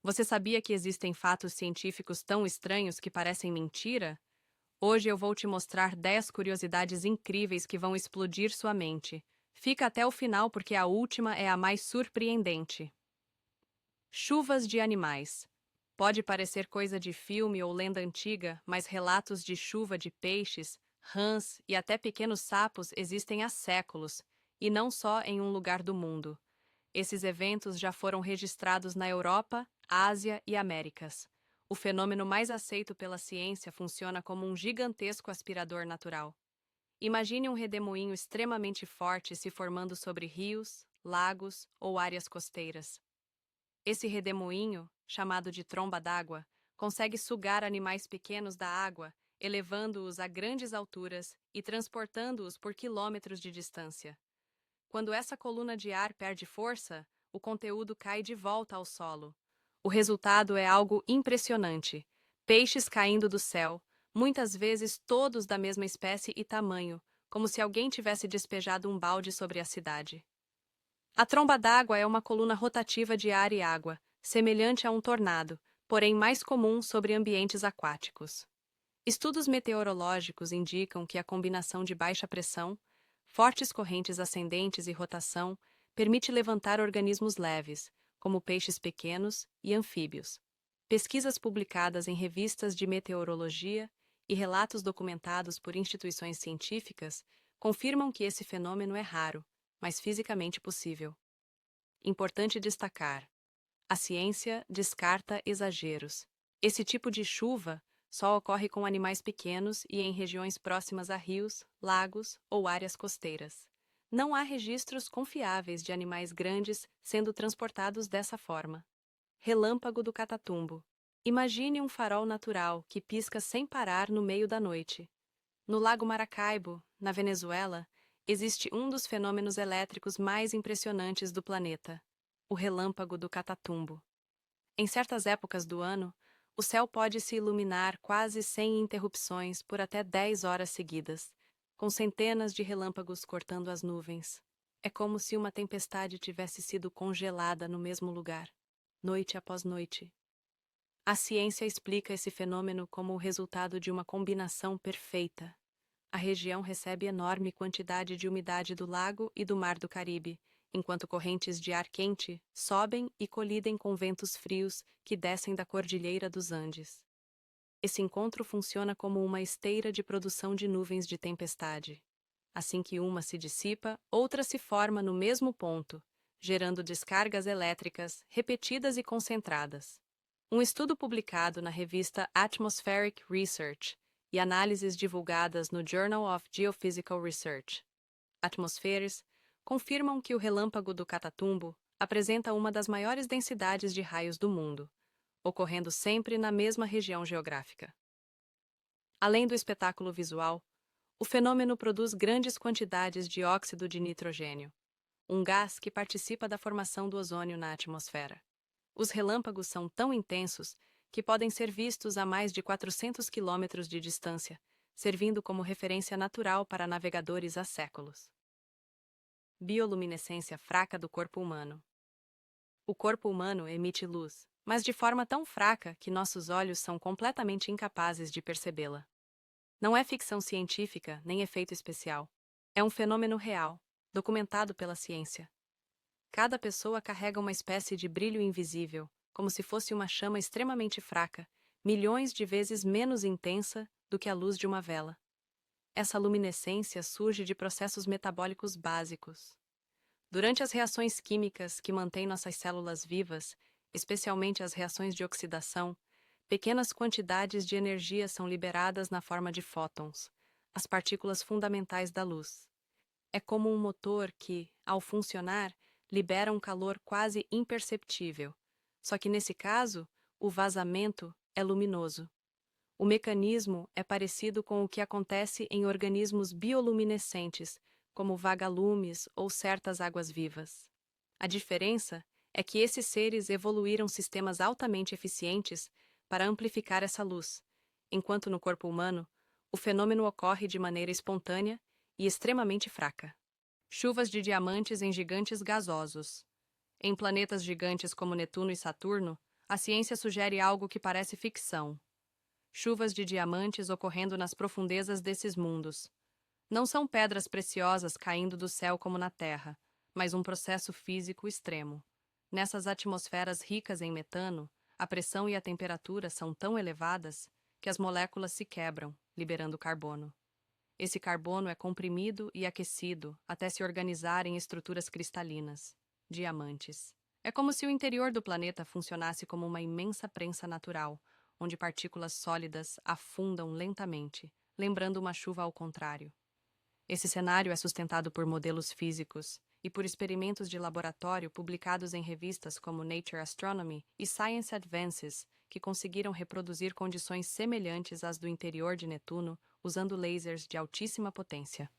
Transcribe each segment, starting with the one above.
Você sabia que existem fatos científicos tão estranhos que parecem mentira? Hoje eu vou te mostrar 10 curiosidades incríveis que vão explodir sua mente. Fica até o final porque a última é a mais surpreendente. Chuvas de animais. Pode parecer coisa de filme ou lenda antiga, mas relatos de chuva de peixes, rãs e até pequenos sapos existem há séculos, e não só em um lugar do mundo. Esses eventos já foram registrados na Europa, Ásia e Américas. O fenômeno mais aceito pela ciência funciona como um gigantesco aspirador natural. Imagine um redemoinho extremamente forte se formando sobre rios, lagos ou áreas costeiras. Esse redemoinho, chamado de tromba d'água, consegue sugar animais pequenos da água, elevando-os a grandes alturas e transportando-os por quilômetros de distância. Quando essa coluna de ar perde força, o conteúdo cai de volta ao solo. O resultado é algo impressionante. Peixes caindo do céu, muitas vezes todos da mesma espécie e tamanho, como se alguém tivesse despejado um balde sobre a cidade. A tromba d'água é uma coluna rotativa de ar e água, semelhante a um tornado, porém mais comum sobre ambientes aquáticos. Estudos meteorológicos indicam que a combinação de baixa pressão, fortes correntes ascendentes e rotação permite levantar organismos leves, como peixes pequenos e anfíbios. Pesquisas publicadas em revistas de meteorologia e relatos documentados por instituições científicas confirmam que esse fenômeno é raro, mas fisicamente possível. Importante destacar: a ciência descarta exageros. Esse tipo de chuva só ocorre com animais pequenos e em regiões próximas a rios, lagos ou áreas costeiras. Não há registros confiáveis de animais grandes sendo transportados dessa forma. Relâmpago do Catatumbo. Imagine um farol natural que pisca sem parar no meio da noite. No Lago Maracaibo, na Venezuela, existe um dos fenômenos elétricos mais impressionantes do planeta: o relâmpago do Catatumbo. Em certas épocas do ano, o céu pode se iluminar quase sem interrupções por até 10 horas seguidas, com centenas de relâmpagos cortando as nuvens. É como se uma tempestade tivesse sido congelada no mesmo lugar, noite após noite. A ciência explica esse fenômeno como o resultado de uma combinação perfeita. A região recebe enorme quantidade de umidade do lago e do mar do Caribe, enquanto correntes de ar quente sobem e colidem com ventos frios que descem da Cordilheira dos Andes. Esse encontro funciona como uma esteira de produção de nuvens de tempestade. Assim que uma se dissipa, outra se forma no mesmo ponto, gerando descargas elétricas repetidas e concentradas. Um estudo publicado na revista Atmospheric Research e análises divulgadas no Journal of Geophysical Research, Atmospheres, confirmam que o relâmpago do Catatumbo apresenta uma das maiores densidades de raios do mundo, ocorrendo sempre na mesma região geográfica. Além do espetáculo visual, o fenômeno produz grandes quantidades de óxido de nitrogênio, um gás que participa da formação do ozônio na atmosfera. Os relâmpagos são tão intensos que podem ser vistos a mais de 400 quilômetros de distância, servindo como referência natural para navegadores há séculos. Bioluminescência fraca do corpo humano. O corpo humano emite luz, mas de forma tão fraca que nossos olhos são completamente incapazes de percebê-la. Não é ficção científica nem efeito especial. É um fenômeno real, documentado pela ciência. Cada pessoa carrega uma espécie de brilho invisível, como se fosse uma chama extremamente fraca, milhões de vezes menos intensa do que a luz de uma vela. Essa luminescência surge de processos metabólicos básicos. Durante as reações químicas que mantêm nossas células vivas, especialmente as reações de oxidação, pequenas quantidades de energia são liberadas na forma de fótons, as partículas fundamentais da luz. É como um motor que, ao funcionar, libera um calor quase imperceptível. Só que nesse caso, o vazamento é luminoso. O mecanismo é parecido com o que acontece em organismos bioluminescentes, como vagalumes ou certas águas-vivas. A diferença é que esses seres evoluíram sistemas altamente eficientes para amplificar essa luz, enquanto no corpo humano, o fenômeno ocorre de maneira espontânea e extremamente fraca. Chuvas de diamantes em gigantes gasosos. Em planetas gigantes como Netuno e Saturno, A ciência sugere algo que parece ficção. Chuvas de diamantes ocorrendo nas profundezas desses mundos. Não são pedras preciosas caindo do céu como na Terra, mas um processo físico extremo. Nessas atmosferas ricas em metano, a pressão e a temperatura são tão elevadas que as moléculas se quebram, liberando carbono. Esse carbono é comprimido e aquecido até se organizar em estruturas cristalinas, diamantes. É como se o interior do planeta funcionasse como uma imensa prensa natural, onde partículas sólidas afundam lentamente, lembrando uma chuva ao contrário. Esse cenário é sustentado por modelos físicos e por experimentos de laboratório publicados em revistas como Nature Astronomy e Science Advances, que conseguiram reproduzir condições semelhantes às do interior de Netuno usando lasers de altíssima potência.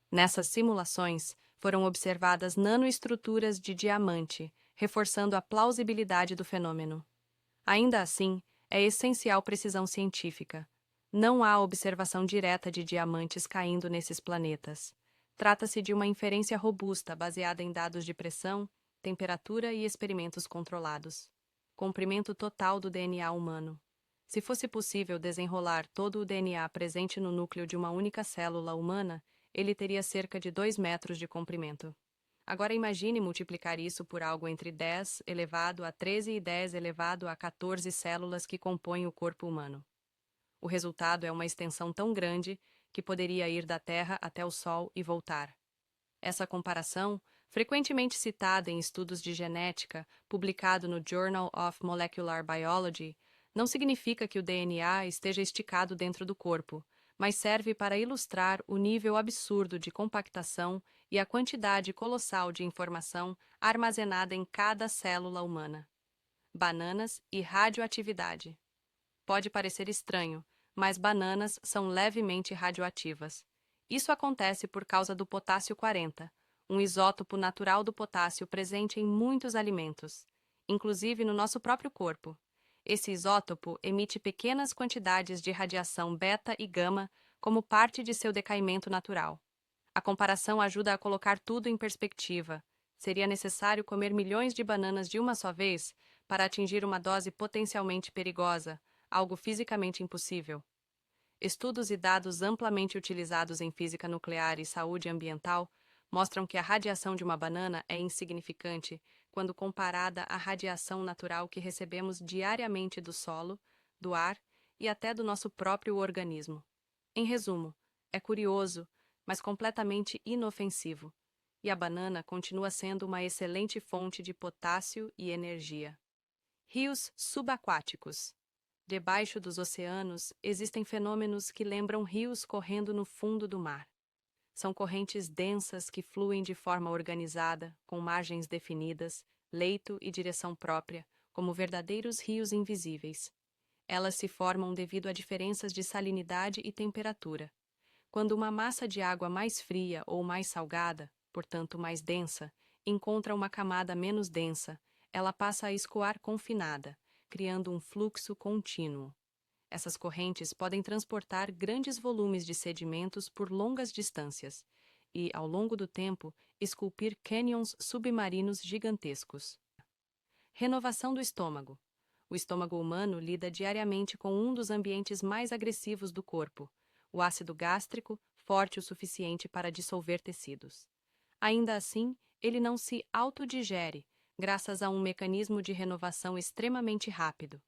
Nessas simulações, foram observadas nanoestruturas de diamante, reforçando a plausibilidade do fenômeno. Ainda assim, é essencial precisão científica. Não há observação direta de diamantes caindo nesses planetas. Trata-se de uma inferência robusta baseada em dados de pressão, temperatura e experimentos controlados. Comprimento total do DNA humano. Se fosse possível desenrolar todo o DNA presente no núcleo de uma única célula humana, ele teria cerca de 2 metros de comprimento. Agora imagine multiplicar isso por algo entre 10 elevado a 13 e 10 elevado a 14 células que compõem o corpo humano. O resultado é uma extensão tão grande que poderia ir da Terra até o Sol e voltar. Essa comparação, frequentemente citada em estudos de genética, publicado no Journal of Molecular Biology, não significa que o DNA esteja esticado dentro do corpo, mas serve para ilustrar o nível absurdo de compactação e a quantidade colossal de informação armazenada em cada célula humana. Bananas e radioatividade. Pode parecer estranho, mas bananas são levemente radioativas. Isso acontece por causa do potássio 40, um isótopo natural do potássio presente em muitos alimentos, inclusive no nosso próprio corpo. Esse isótopo emite pequenas quantidades de radiação beta e gama como parte de seu decaimento natural. A comparação ajuda a colocar tudo em perspectiva. Seria necessário comer milhões de bananas de uma só vez para atingir uma dose potencialmente perigosa, algo fisicamente impossível. Estudos e dados amplamente utilizados em física nuclear e saúde ambiental mostram que a radiação de uma banana é insignificante quando comparada à radiação natural que recebemos diariamente do solo, do ar e até do nosso próprio organismo. Em resumo, é curioso, mas completamente inofensivo, e a banana continua sendo uma excelente fonte de potássio e energia. Rios subaquáticos. Debaixo dos oceanos, existem fenômenos que lembram rios correndo no fundo do mar. São correntes densas que fluem de forma organizada, com margens definidas, leito e direção própria, como verdadeiros rios invisíveis. Elas se formam devido a diferenças de salinidade e temperatura. Quando uma massa de água mais fria ou mais salgada, portanto mais densa, encontra uma camada menos densa, ela passa a escoar confinada, criando um fluxo contínuo. Essas correntes podem transportar grandes volumes de sedimentos por longas distâncias e, ao longo do tempo, esculpir cânions submarinos gigantescos. Renovação do estômago. O estômago humano lida diariamente com um dos ambientes mais agressivos do corpo, o ácido gástrico, forte o suficiente para dissolver tecidos. Ainda assim, ele não se autodigere, graças a um mecanismo de renovação extremamente rápido.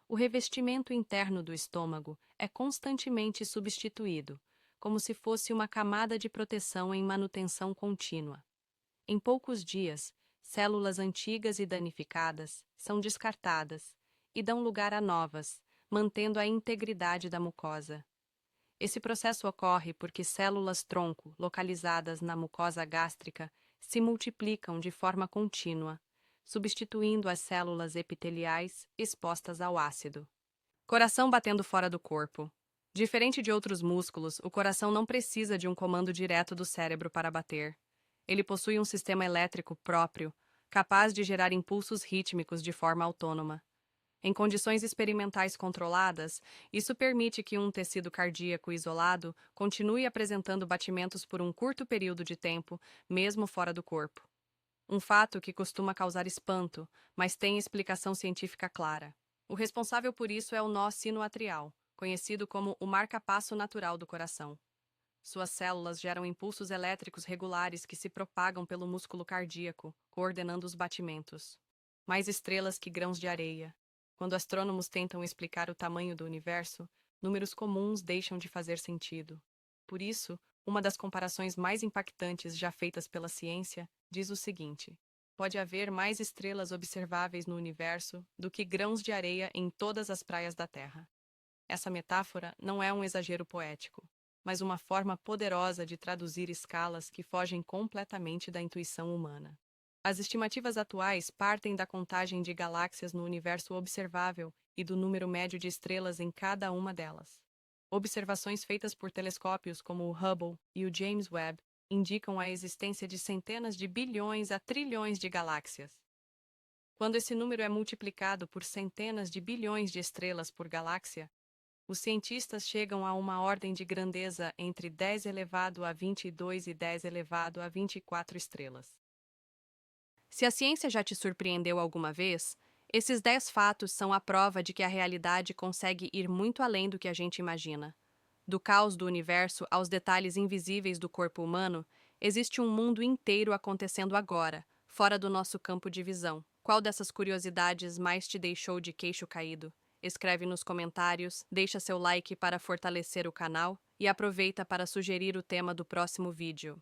O revestimento interno do estômago é constantemente substituído, como se fosse uma camada de proteção em manutenção contínua. Em poucos dias, células antigas e danificadas são descartadas e dão lugar a novas, mantendo a integridade da mucosa. Esse processo ocorre porque células-tronco, localizadas na mucosa gástrica, se multiplicam de forma contínua, substituindo as células epiteliais expostas ao ácido. Coração batendo fora do corpo. Diferente de outros músculos, o coração não precisa de um comando direto do cérebro para bater. Ele possui um sistema elétrico próprio, capaz de gerar impulsos rítmicos de forma autônoma. Em condições experimentais controladas, isso permite que um tecido cardíaco isolado continue apresentando batimentos por um curto período de tempo, mesmo fora do corpo. Um fato que costuma causar espanto, mas tem explicação científica clara. O responsável por isso é o nó sinoatrial, conhecido como o marca-passo natural do coração. Suas células geram impulsos elétricos regulares que se propagam pelo músculo cardíaco, coordenando os batimentos. Mais estrelas que grãos de areia. Quando astrônomos tentam explicar o tamanho do universo, números comuns deixam de fazer sentido. Por isso, uma das comparações mais impactantes já feitas pela ciência diz o seguinte: pode haver mais estrelas observáveis no universo do que grãos de areia em todas as praias da Terra. Essa metáfora não é um exagero poético, mas uma forma poderosa de traduzir escalas que fogem completamente da intuição humana. As estimativas atuais partem da contagem de galáxias no universo observável e do número médio de estrelas em cada uma delas. Observações feitas por telescópios como o Hubble e o James Webb indicam a existência de centenas de bilhões a trilhões de galáxias. Quando esse número é multiplicado por centenas de bilhões de estrelas por galáxia, os cientistas chegam a uma ordem de grandeza entre 10 elevado a 22 e 10 elevado a 24 estrelas. Se a ciência já te surpreendeu alguma vez, esses 10 fatos são a prova de que a realidade consegue ir muito além do que a gente imagina. Do caos do universo aos detalhes invisíveis do corpo humano, existe um mundo inteiro acontecendo agora, fora do nosso campo de visão. Qual dessas curiosidades mais te deixou de queixo caído? Escreve nos comentários, deixa seu like para fortalecer o canal e aproveita para sugerir o tema do próximo vídeo.